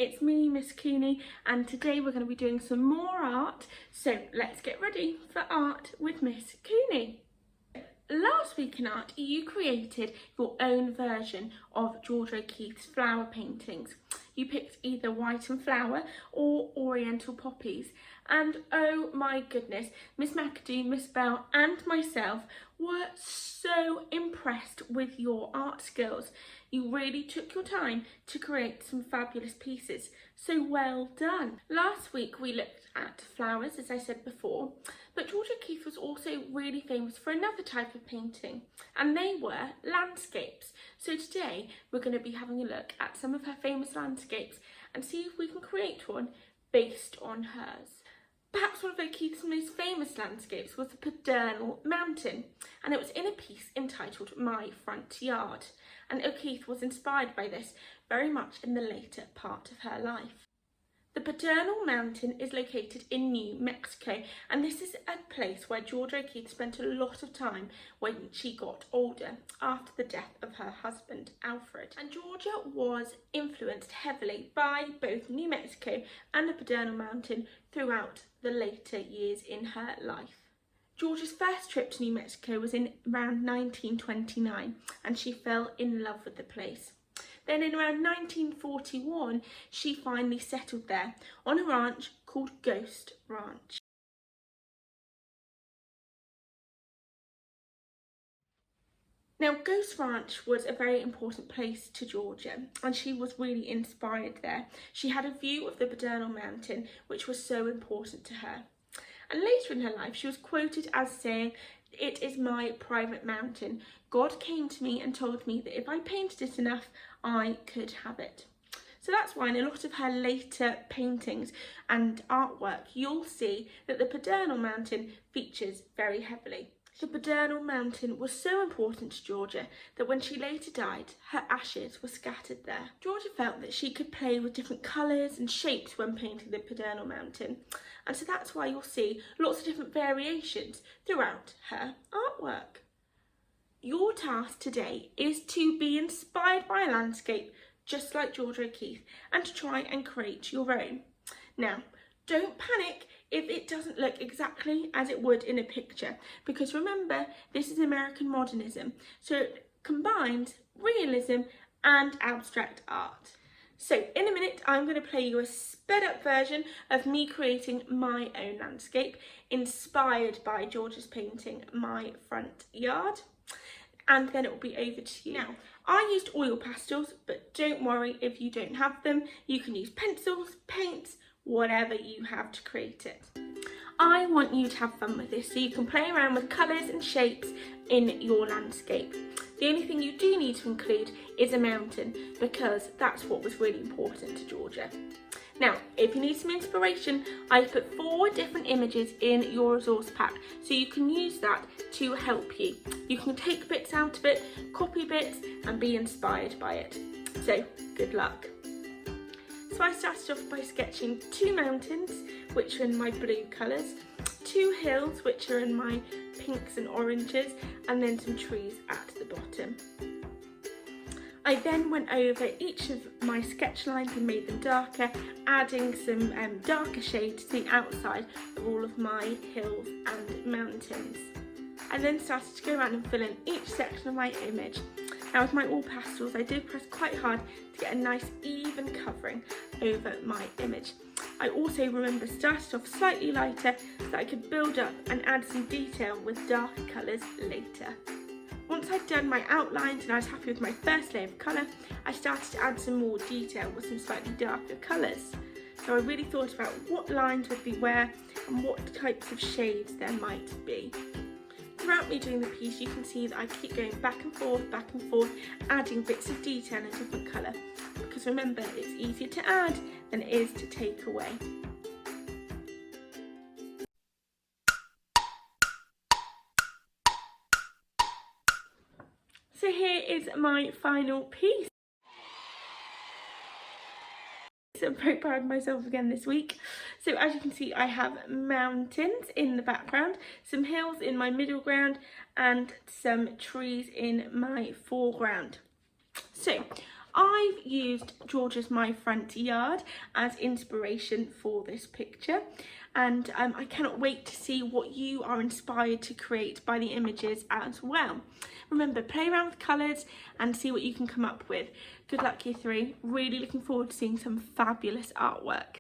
it's me, Miss Cooney, and today we're going to be doing some more art, so let's get ready for art with Miss Cooney. Last week in art, you created your own version of George O'Keeffe's flower paintings. You picked either white and flower or oriental poppies, and oh my goodness, Miss McAdoo, Miss Bell and myself were so impressed with your art skills. You really took your time to create some fabulous pieces, so well done. Last week we looked at flowers, as I said before, but George O'Keeffe was also really famous for another type of painting, and they were landscapes. So today we're going to be having a look at some of her famous landscapes and see if we can create one based on hers. Perhaps one of O'Keeffe's most famous landscapes was the Paternal Mountain, and it was in a piece entitled My Front Yard, and O'Keeffe was inspired by this very much in the later part of her life. The Paternal Mountain is located in New Mexico, and this is a place where George O'Keeffe spent a lot of time when she got older after the death of her husband Alfred. And Georgia was influenced heavily by both New Mexico and the Paternal Mountain throughout the later years in her life. Georgia's first trip to New Mexico was in around 1929, and she fell in love with the place. Then in around 1941, she finally settled there on a ranch called Ghost Ranch. Now, Ghost Ranch was a very important place to Georgia, and she was really inspired there. She had a view of the Paternal Mountain, which was so important to her. And later in her life, she was quoted as saying, "It is my private mountain. God came to me and told me that if I painted it enough, I could have it." So that's why in a lot of her later paintings and artwork, you'll see that the Paternal Mountain features very heavily. The Paternal Mountain was so important to Georgia that when she later died, her ashes were scattered there. Georgia felt that she could play with different colours and shapes when painting the Paternal Mountain, and so that's why you'll see lots of different variations throughout her artwork. Your task today is to be inspired by a landscape just like George O'Keeffe and to try and create your own. Now, don't panic if it doesn't look exactly as it would in a picture, because remember, this is American modernism, so it combines realism and abstract art. So in a minute, I'm going to play you a sped up version of me creating my own landscape inspired by George's painting My Front Yard, and then it will be over to you. Now, I used oil pastels, but don't worry if you don't have them. You can use pencils, paints, whatever you have to create it. I want you to have fun with this, so you can play around with colours and shapes in your landscape. The only thing you do need to include is a mountain, because that's what was really important to Georgia. Now, if you need some inspiration, I've put 4 different images in your resource pack, so you can use that to help you. You can take bits out of it, copy bits, and be inspired by it. So, good luck. So I started off by sketching 2 mountains, which are in my blue colours, 2 hills, which are in my pinks and oranges, and then some trees at the bottom. I then went over each of my sketch lines and made them darker, adding some darker shades to the outside of all of my hills and mountains. I then started to go around and fill in each section of my image. Now with my oil pastels, I did press quite hard to get a nice even covering over my image. I also started off slightly lighter so that I could build up and add some detail with darker colours later. Once I'd done my outlines and I was happy with my first layer of colour, I started to add some more detail with some slightly darker colours. So I really thought about what lines would be where and what types of shades there might be. Throughout me doing the piece, you can see that I keep going back and forth, adding bits of detail in a different colour. Because remember, it's easier to add than it is to take away. So here is my final piece. So I'm very proud of myself again this week. So as you can see, I have mountains in the background, some hills in my middle ground, and some trees in my foreground. So I've used Georgia's My Front Yard as inspiration for this picture, and I cannot wait to see what you are inspired to create by the images as well. Remember, play around with colours and see what you can come up with. Good luck, year 3. Really looking forward to seeing some fabulous artwork.